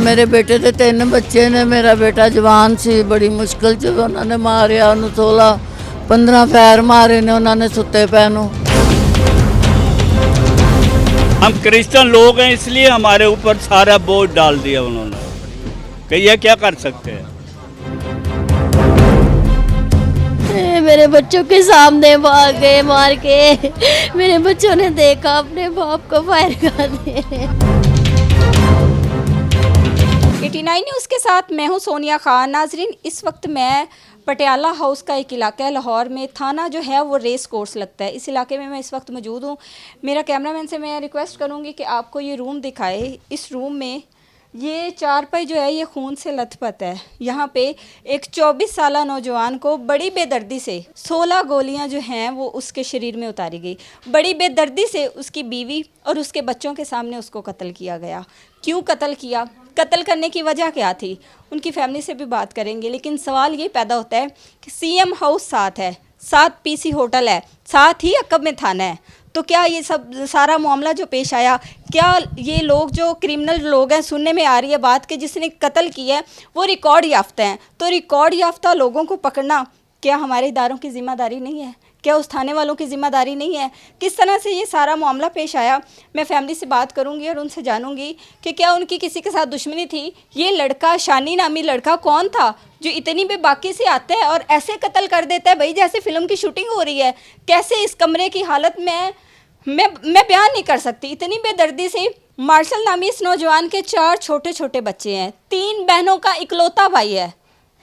मेरे बेटे ਦੇ 3 ਬੱਚੇ ਨੇ। ਮੇਰਾ ਬੇਟਾ ਜਵਾਨ ਸੀ, ਬੜੀ ਮੁਸ਼ਕਲ 'ਚ ਉਹਨਾਂ ਨੇ ਮਾਰਿਆ ਉਹਨੂੰ। 16-15 ਫੈਰ ਮਾਰੇ ਨੇ ਉਹਨਾਂ ਨੇ ਸੁੱਤੇ ਪੈ ਨੂੰ। हम क्रिश्चियन लोग हैं, इसलिए हमारे ऊपर सारा बोझ डाल दिया उन्होंने। कहिए क्या कर सकते हैं। मेरे बच्चों के सामने भाग गए मार के। मेरे बच्चों ने देखा अपने बाप को फायर कर दिए। 89 न्यूज़ के साथ मैं हूं सोनिया खान। नाजरीन, इस वक्त मैं पटियाला हाउस का एक इलाका है लाहौर में, थाना जो है वो रेस कोर्स लगता है। इस इलाके में मैं इस वक्त मौजूद हूँ। मेरा कैमरामैन से मैं रिक्वेस्ट करूँगी कि आपको ये रूम दिखाए। इस रूम में ये चारपाई जो है ये खून से लथपथ है। यहाँ पे एक 24 साला नौजवान को बड़ी बेदर्दी से 16 गोलियाँ जो हैं वो उसके शरीर में उतारी गई। बड़ी बेदर्दी से उसकी बीवी और उसके बच्चों के सामने उसको कत्ल किया गया। क्यों कत्ल किया, कत्ल करने की वजह क्या थी, उनकी फैमिली से भी बात करेंगे। लेकिन सवाल ये पैदा होता है कि सीएम हाउस साथ है, साथ पीसी होटल है, साथ ही अकब में थाना है, तो क्या ये सब सारा मामला जो पेश आया, क्या ये लोग जो क्रिमिनल लोग हैं, सुनने में आ रही है बात कि जिसने कत्ल किया है वो रिकॉर्ड याफ्ता हैं, तो रिकॉर्ड याफ्ता लोगों को पकड़ना क्या हमारे इदारों की ज़िम्मेदारी नहीं है? क्या उस थाने वालों की ज़िम्मेदारी नहीं है? किस तरह से ये सारा मामला पेश आया, मैं फैमिली से बात करूंगी और उनसे जानूंगी कि क्या उनकी किसी के साथ दुश्मनी थी। ये लड़का, शानी नामी लड़का कौन था जो इतनी बेबाकी से आता है और ऐसे कत्ल कर देता है भाई जैसे फिल्म की शूटिंग हो रही है। कैसे इस कमरे की हालत में मैं बयान नहीं कर सकती। इतनी बेदर्दी से मार्शल नामी इस नौजवान के 4 छोटे छोटे बच्चे हैं, 3 बहनों का इकलौता भाई है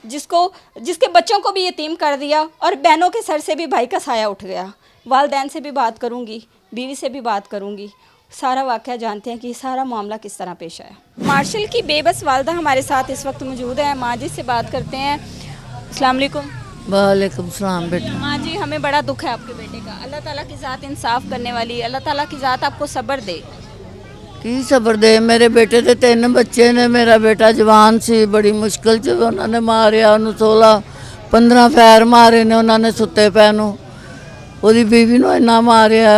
जिसके बच्चों को भी यतीम कर दिया और बहनों के सर से भी भाई का साया उठ गया। वालदैन से भी बात करूंगी, बीवी से भी बात करूंगी, सारा वाक़या जानते हैं कि सारा मामला किस तरह पेश आया। मार्शल की बेबस वालदा हमारे साथ इस वक्त मौजूद है। माँ जी से बात करते हैं। अस्सलाम वालेकुम। वालेकुम सलाम बेटा। माँ जी, हमें बड़ा दुख है आपके बेटे का। अल्लाह ताला की ज़ात इंसाफ करने वाली, अल्लाह ताला की ज़ात आपको सब्र दे। ਕੀ ਸਬਰ ਦੇ। ਮੇਰੇ ਬੇਟੇ ਦੇ 3 ਬੱਚੇ ਨੇ। ਮੇਰਾ ਬੇਟਾ ਜਵਾਨ ਸੀ, ਬੜੀ ਮੁਸ਼ਕਲ 'ਚ ਉਹਨਾਂ ਨੇ ਮਾਰਿਆ ਉਹਨੂੰ। 16-15 ਫੈਰ ਮਾਰੇ ਨੇ ਉਹਨਾਂ ਨੇ ਸੁੱਤੇ ਪੈ ਨੂੰ। ਉਹਦੀ बीवी ਨੂੰ ਇੰਨਾ ਮਾਰਿਆ।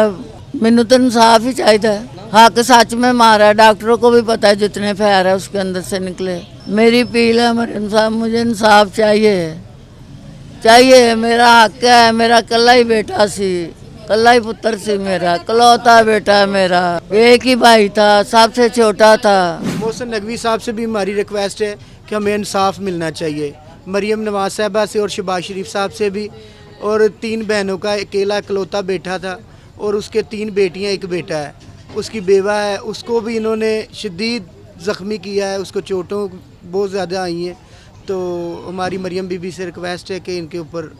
ਮੈਨੂੰ तो इंसाफ ही चाहिए। हक सच में मारा। डॉक्टरों को भी पता है जितने फैर है उसके अंदर से निकले। मेरी अपील है, मुझे इंसाफ चाहिए। मेरा हक है। मेरा कल्ला ही बेटा सी, कल्ला ही पुत्र सी, मेरा कलौता बेटा मेरा। एक ही भाई था, सबसे छोटा था। मोहसिन नकवी साहब से भी हमारी रिक्वेस्ट है कि हमें इंसाफ मिलना चाहिए। मरियम नवाज साहबा से और शहबाज शरीफ साहब से भी। और 3 बहनों का अकेला इकलौता बेटा था और उसके 3 बेटियां, 1 बेटा है। उसकी बेवा है, उसको भी इन्होंने शदीद ज़ख्मी किया है, उसको चोटों बहुत ज़्यादा आई हैं। तो हमारी मरियम बीबी से रिक्वेस्ट है कि इनके ऊपर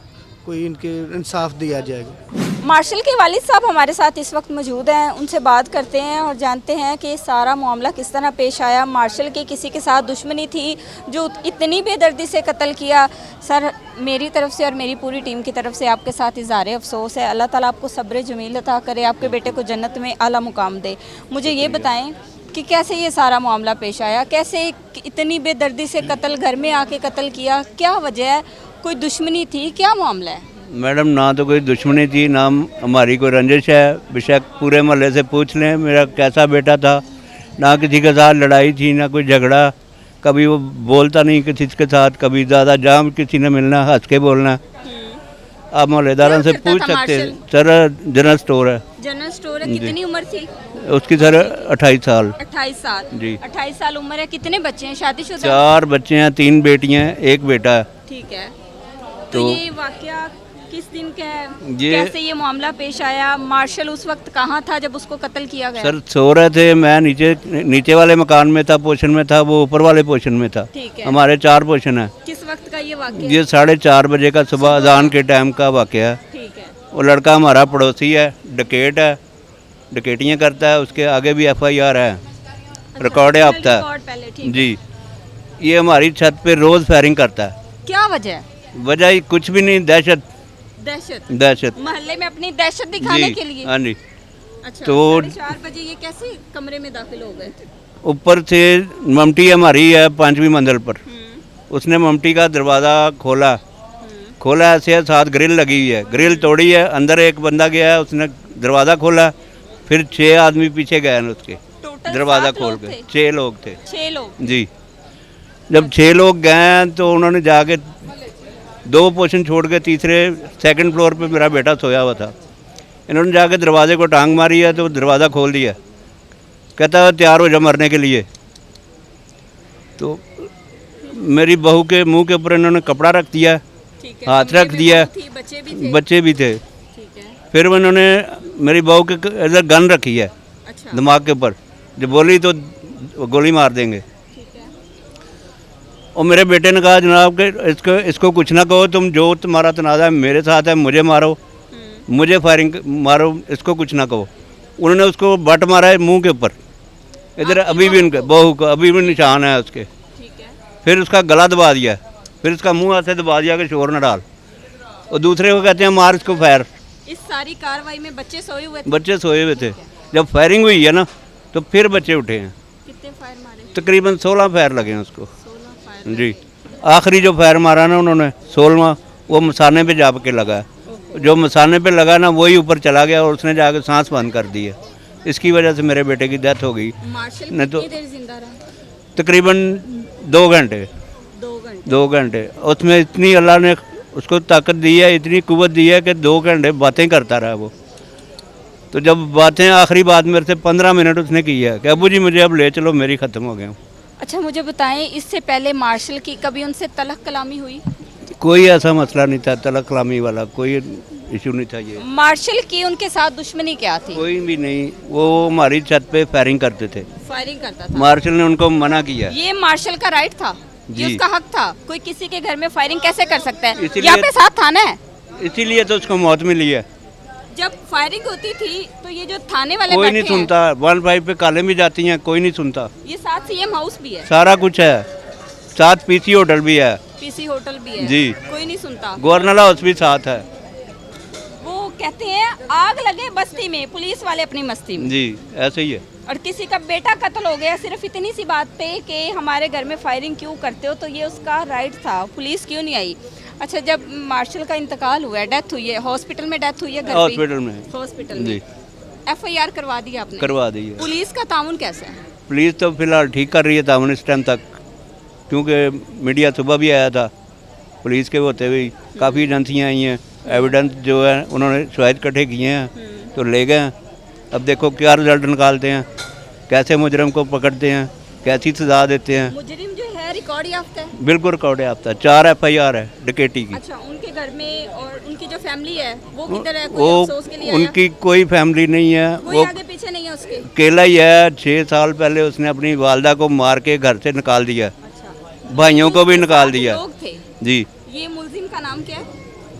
कोई इनके इंसाफ दिया जाएगा। मार्शल के वालिद साहब हमारे साथ इस वक्त मौजूद हैं, उनसे बात करते हैं और जानते हैं कि सारा मामला किस तरह पेश आया। मार्शल की किसी के साथ दुश्मनी थी जो इतनी बेदर्दी से कत्ल किया। सर, मेरी तरफ से और मेरी पूरी टीम की तरफ से आपके साथ इज़हार अफसोस है। अल्लाह ताला आपको सब्र जमील अता करे, आपके बेटे को जन्नत में आला मुकाम दे। मुझे ये बताएं कि कैसे ये सारा मामला पेश आया, कैसे इतनी बेदर्दी से कत्ल, घर में आके कत्ल किया, क्या वजह है, कोई दुश्मनी थी, क्या मामला है? मैडम, ना तो कोई दुश्मनी थी, ना हमारी कोई रंजिश है। बेशक पूरे मोहल्ले से पूछ लें मेरा कैसा बेटा था। ना किसी के साथ लड़ाई थी, ना कोई झगड़ा। कभी वो बोलता नहीं किसी के साथ, कभी ज़्यादा जाम किसी ने मिलना, हंस के बोलना। आप मोहल्लेदारों से पूछ सकते हैं। सर, जनरल स्टोर है। जनरल स्टोर है। कितनी उम्र थी उसकी? सर 28 साल। 28 साल जी। 28 साल उम्र है। कितने बच्चे हैं? शादीशुदा? 4 बच्चे हैं, 3 बेटियां हैं, 1 बेटा है। ठीक है। तो ये वाकया किस दिन का है? कैसे ये मामला पेश आया? मार्शल उस वक्त कहाँ था जब उसको कत्ल किया गया? सर सो रहे थे, मैं नीचे वाले मकान में था, पोर्शन में था, वो ऊपर वाले पोर्शन में था। ठीक है। हमारे 4 पोर्शन है। किस वक्त का ये वाकया? ये 4:30 बजे का सुबह अजान के टाइम का वाकया है। ठीक है। वो लड़का हमारा पड़ोसी है, डकैत है, डकैतियाँ करता है। उसके आगे भी FIR है, रिकॉर्ड है आपका जी। ये हमारी छत पे रोज़ फायरिंग करता है। क्या वजह? वजह कुछ भी नहीं, दहशत। मोहल्ले में अपनी दहशत दिखाने के लिए? हाँ जी। अच्छा, तो 4:30 बजे ये कैसे कमरे में दाखिल हो गए? ऊपर से ममटी हमारी है 5वीं मंजिल पर। उसने ममटी का दरवाज़ा खोला ऐसे, साथ ग्रिल लगी हुई है, ग्रिल तोड़ी है। अंदर एक बंदा गया है, उसने दरवाज़ा खोला, फिर 6 आदमी पीछे गए हैं उसके, दरवाज़ा खोल के। 6 लोग थे। 6 लोग जी। जब 6 लोग गए हैं तो उन्होंने जाके 2 पोर्शन छोड़ के तीसरे सेकंड फ्लोर पे मेरा बेटा सोया हुआ था। इन्होंने जाके दरवाजे को टांग मारी है तो दरवाज़ा खोल दिया, कहता है तैयार हो जा मरने के लिए। तो मेरी बहू के मुंह के ऊपर इन्होंने कपड़ा रख दिया, हाथ रख दिया, बच्चे भी थे। फिर उन्होंने मेरी बहू के इधर गन रखी है दिमाग के ऊपर, जो बोली तो गोली मार देंगे। और मेरे बेटे ने कहा जनाब कि इसको कुछ ना कहो, तुम जो तुम्हारा तनाज़ा है मेरे साथ है, मुझे मारो, मुझे फायरिंग मारो, इसको कुछ ना कहो। उन्होंने उसको बट मारा है मुंह के ऊपर, इधर अभी भी उनके बहू का अभी भी निशान है उसके। फिर उसका गला दबा दिया, फिर उसका मुंह ऐसे दबा दिया कि शोर न डाल। और दूसरे को कहते हैं मार इसको फायर। इस सारी कार्रवाई में बच्चे सोए हुए थे? बच्चे सोए हुए थे। जब फायरिंग हुई है ना तो फिर बच्चे उठे हैं। कितने फायर मारे? तकरीबन 16 फायर लगे हैं उसको। 16 फायर। जी, आखिरी जो फायर मारा ना उन्होंने 16वां, वो मसाने पे जाके लगा है। जो मसाने पे लगा ना वही ऊपर चला गया और उसने जाके सांस बंद कर दी है। इसकी वजह से मेरे बेटे की डेथ हो गई। मार्शल नहीं तो कितनी देर जिंदा रहा? तकरीबन 2 घंटे। 2 घंटे। उसमें इतनी अल्लाह ने उसको ताकत दी है, इतनी कुव्वत दी है कि 2 घंटे बातें करता रहा वो। तो जब बातें आखिरी बात मेरे से 15 मिनट उसने की है कि अबू जी मुझे अब ले चलो, मेरी ख़त्म हो गया। अच्छा मुझे बताएं, इससे पहले मार्शल की कभी उनसे तलक कलामी हुई? कोई ऐसा मसला नहीं था, तलक कलामी वाला कोई इशू नहीं था। ये मार्शल की उनके साथ दुश्मनी क्या थी? कोई भी नहीं, वो हमारी छत पे फायरिंग करते थे। फायरिंग करता था? मार्शल ने उनको मना किया। ये मार्शल का राइट था, ये जी। उसका हक था। कोई किसी के घर में फायरिंग कैसे कर सकता है? इसीलिए- यहाँ पे साथ थाना है, इसीलिए तो उसको मौत मिली है। जब फायरिंग होती थी तो ये जो थाने वाले कोई बैठे नहीं हैं, सुनता। 1-5 पे कालें भी जाती हैं, कोई नहीं सुनता। ये साथ सीएम हाउस भी है, सारा कुछ है, साथ पीसी होटल भी है, पीसी होटल भी है, जी। कोई नहीं सुनता। गवर्नर हाउस भी साथ है। वो कहते हैं आग लगे बस्ती में, पुलिस वाले अपनी मस्ती में। जी, ऐसे ही है। और किसी का बेटा कत्ल हो गया सिर्फ इतनी सी बात पे कि हमारे घर में फायरिंग क्यों करते हो, तो ये उसका राइट था, पुलिस क्यों नहीं आई? अच्छा, जब मार्शल का इंतकाल हुआ है, डेथ हुई है, हॉस्पिटल में डेथ हुई है? घर पे? हॉस्पिटल में। हॉस्पिटल जी, में एफआईआर करवा दी आपने? करवा दी है। पुलिस का ताउन कैसा है? पुलिस तो फिलहाल ठीक कर रही है तावन इस टाइम तक, क्योंकि मीडिया सुबह भी आया था। पुलिस के होते हुए काफ़ी एजेंसियाँ आई हैं, एविडेंस जो है उन्होंने शायद इकट्ठे किए हैं तो ले गए हैं। अब देखो क्या रिजल्ट निकालते हैं, कैसे मुजरिम को पकड़ते हैं, कैसी सजा देते हैं। मुजरिम जो है रिकॉर्ड याफ्ता है? बिल्कुल रिकॉर्ड याफ्ता है। 4 FIR है डकैती की। अच्छा, उनके घर में और उनकी जो फैमिली है वो किधर है? कोई वो अफसोस के लिए आया? उनकी कोई फैमिली नहीं है, कोई वो आगे पीछे नहीं है उसके? अकेला ही है। 6 साल पहले उसने अपनी वालदा को मार के घर से निकाल दिया, अच्छा, भाइयों को भी उसके निकाल साथ दिया। लोग थे? जी, ये मुलजिम का नाम क्या है?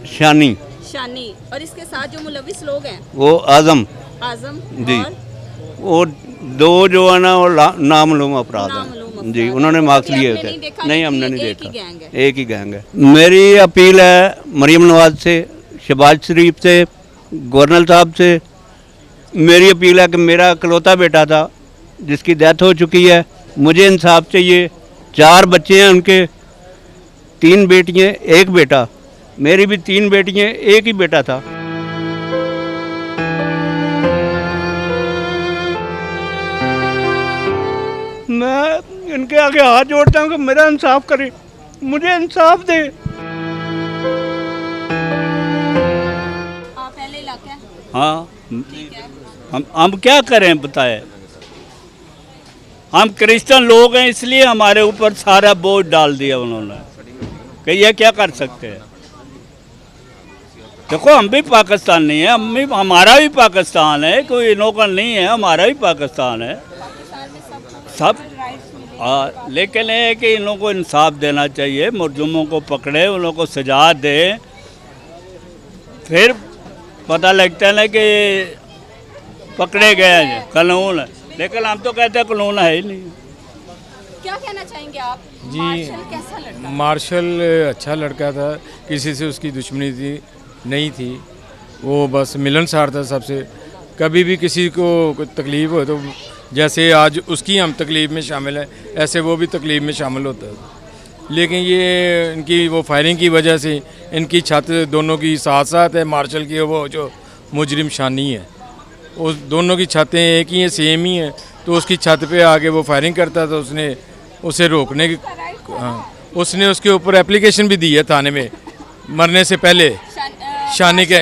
शानी। शानी। और इसके साथ जो मुलविस लोग हैं? वो आजम। आजम। जी। और वो 2 जो है ना वो नामालूम अपराध नामालूम हैं। अपराध जी, हैं। उन्होंने मार्क्स कभी लिए आपने होते नहीं देखा? नहीं, लेकिन हमने ये नहीं एक ही देखा। गैंग है। एक ही गैंग है। मेरी अपील है मरीम नवाज से, शहबाज शरीफ से, गवर्नर साहब से। मेरी अपील है कि मेरा इकलौता बेटा था जिसकी डेथ हो चुकी है, मुझे इंसाफ चाहिए। 4 बच्चे हैं उनके, 3 बेटियां 1 बेटा। मेरी भी 3 बेटियां, 1 ही बेटा था। मैं इनके आगे हाथ जोड़ता हूँ कि मेरा इंसाफ करे, मुझे इंसाफ दे। आप पहले इलाके हैं? हाँ, ठीक है। हम क्या करें बताए। हम क्रिश्चियन लोग हैं इसलिए हमारे ऊपर सारा बोझ डाल दिया उन्होंने कि ये क्या कर सकते हैं। देखो हम भी पाकिस्तानी हैं, हम भी, हमारा भी पाकिस्तान है, कोई नौकर नहीं है, हमारा भी पाकिस्तान है सब। लेकिन ये है कि इन लोगों को इंसाफ देना चाहिए, मुर्जुमों को पकड़े, उन लोगों को सजा दे, फिर पता लगता है ना कि पकड़े गए हैं, कानून है। लेकिन हम तो कहते हैं कानून है ही नहीं। क्या कहना चाहेंगे आप? जी, मार्शल कैसा लड़का? मार्शल अच्छा लड़का था, किसी से उसकी दुश्मनी थी नहीं थी, वो बस मिलनसार था सबसे। कभी भी किसी को कोई तकलीफ़ हो तो जैसे आज उसकी हम तकलीफ़ में शामिल हैं, ऐसे वो भी तकलीफ़ में शामिल होता है। लेकिन ये इनकी वो फायरिंग की वजह से इनकी छत दोनों की साथ साथ है। मार्शल की वो जो मुजरिम शानी है, उस दोनों की छतें एक ही हैं, सेम ही हैं, तो उसकी छत पे आके वो फायरिंग करता था। उसने उसे रोकने की हाँ, उसने उसके ऊपर एप्लीकेशन भी दी है थाने में मरने से पहले। शानी के,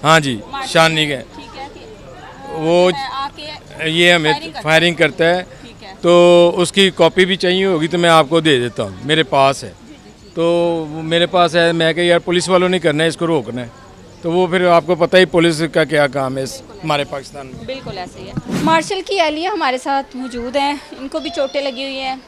हाँ जी, शानी के, ठीक है कि वो आके ये हमें फायरिंग करता है, तो उसकी कॉपी भी चाहिए होगी तो मैं आपको दे देता हूँ, मेरे पास है। तो वो मेरे पास है, मैं कह यार पुलिस वालों ने करना है, इसको रोकना है। तो वो फिर आपको पता ही पुलिस का क्या काम है हमारे पाकिस्तान में। बिल्कुल ऐसे ही है। मार्शल की एहलिया हमारे साथ मौजूद हैं, इनको भी चोटें लगी हुई हैं।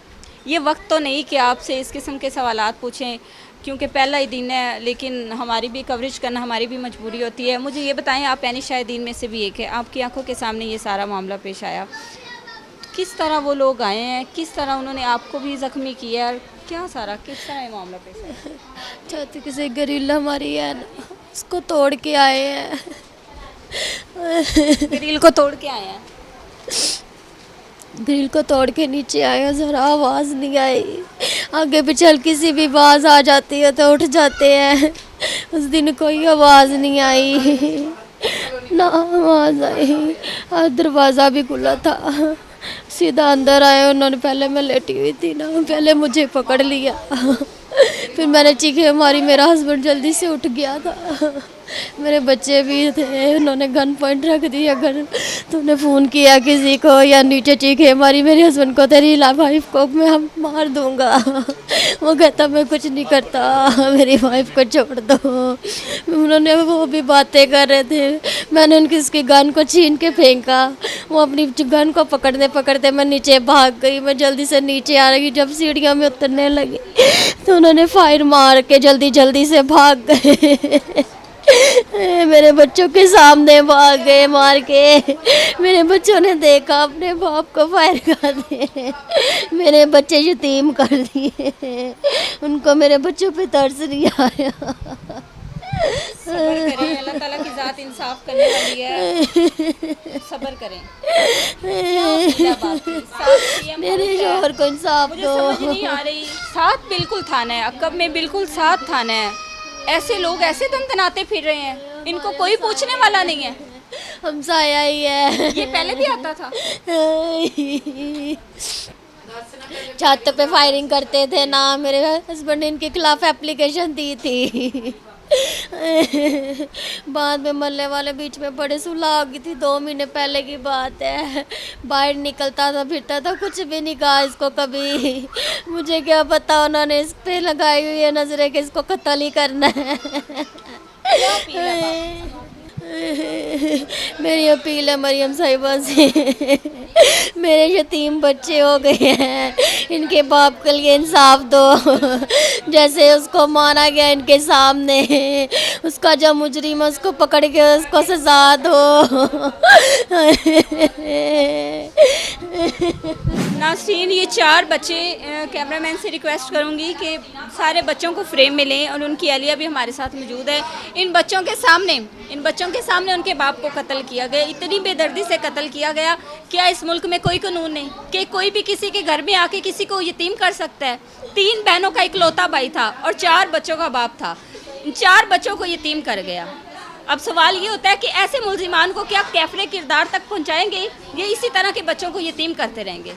ये वक्त तो नहीं कि आपसे इस किस्म के सवालात पूछें, क्योंकि पहला ही दिन है, लेकिन हमारी भी कवरेज करना हमारी भी मजबूरी होती है। मुझे ये बताएं, आप पैनी शाहिदीन में से भी एक है, आपकी आंखों के सामने ये सारा मामला पेश आया, किस तरह वो लोग आए हैं, किस तरह उन्होंने आपको भी ज़ख्मी किया और क्या सारा किस तरह ये मामला पेश आया? छत किसी गरीला मारी है ना, उसको तोड़ के आए हैं। ग्रिल को तोड़ के आए हैं। ग्रिल को तोड़ के नीचे आए हैं, ज़रा आवाज़ नहीं आई। आगे पीछे हल्की सी भी आवाज़ आ जाती है तो उठ जाते हैं। उस दिन कोई आवाज़ नहीं आई ना, आवाज़ आई, दरवाज़ा भी खुला था। सीधा अंदर आए उन्होंने, पहले मैं लेटी हुई थी ना, पहले मुझे पकड़ लिया, फिर मैंने चीखें मारी, मेरा हस्बैंड जल्दी से उठ गया था, मेरे बच्चे भी थे, उन्होंने गन पॉइंट रख दिया। अगर तूने फ़ोन किया किसी को या नीचे चीखें मारी मेरे हस्बैंड को, तेरी वाइफ को मैं हम मार दूंगा। वो कहता मैं कुछ नहीं करता, मेरी वाइफ को छोड़ दो। उन्होंने, वो भी बातें कर रहे थे, मैंने उनकी उसकी गन को छीन के फेंका। वो अपनी गन को पकड़ते पकड़ते मैं नीचे भाग गई। मैं जल्दी से नीचे आ रही, जब सीढ़ियों में उतरने लगी तो उन्होंने फायर मार के जल्दी जल्दी से भाग गए। मेरे बच्चों के सामने भाग गए मार के। मेरे बच्चों ने देखा अपने बाप को फायर कर दिए, मेरे बच्चे यतीम कर दिए। उनको मेरे बच्चों पे तरस नहीं आया। सब्र करें, अल्लाह ताला की ज़ात इंसाफ करने वाली है, सब्र करें। मेरे शोहर को इंसाफ मुझे दो। समझ नहीं आ रही, साथ बिल्कुल थाना है, अक्कब में बिल्कुल साथ थाना है, ऐसे लोग ऐसे तनाते फिर रहे हैं, इनको कोई पूछने वाला नहीं है। हमसाया ही है। ये पहले भी आता था। छत पे फायरिंग करते थे ना, मेरे हस्बैंड ने इनके खिलाफ एप्लीकेशन दी थी। बाद में मरने वाले बीच में बड़े सुलह हो गई थी, 2 महीने पहले की बात है। बाहर निकलता था फिरता था, कुछ भी नहीं कहा इसको कभी। मुझे क्या पता उन्होंने इस पे लगाई हुई है नजरें कि इसको कत्ल ही करना है। मेरी अपील है मरियम साहिबा से, मेरे यतीम बच्चे हो गए हैं, इनके बाप के लिए इंसाफ दो। जैसे उसको मारा गया इनके सामने, उसका जो मुजरिम है उसको पकड़ के उसको सजा दो। नाज़रीन, ये 4 बच्चे, कैमरामैन से रिक्वेस्ट करूंगी कि सारे बच्चों को फ्रेम में लें और उनकी अहलिया भी हमारे साथ मौजूद है। इन बच्चों के सामने उनके बाप को कत्ल किया गया, इतनी बेदर्दी से कत्ल किया गया। क्या इस मुल्क में कोई कानून नहीं कि कोई भी किसी के घर में आके किसी को यतीम कर सकता है? 3 बहनों का इकलौता भाई था और 4 बच्चों का बाप था, 4 बच्चों को यतीम कर गया। अब सवाल ये होता है कि ऐसे मुलजिमान को क्या कैफरे किरदार तक पहुंचाएंगे, ये इसी तरह के बच्चों को यतीम करते रहेंगे?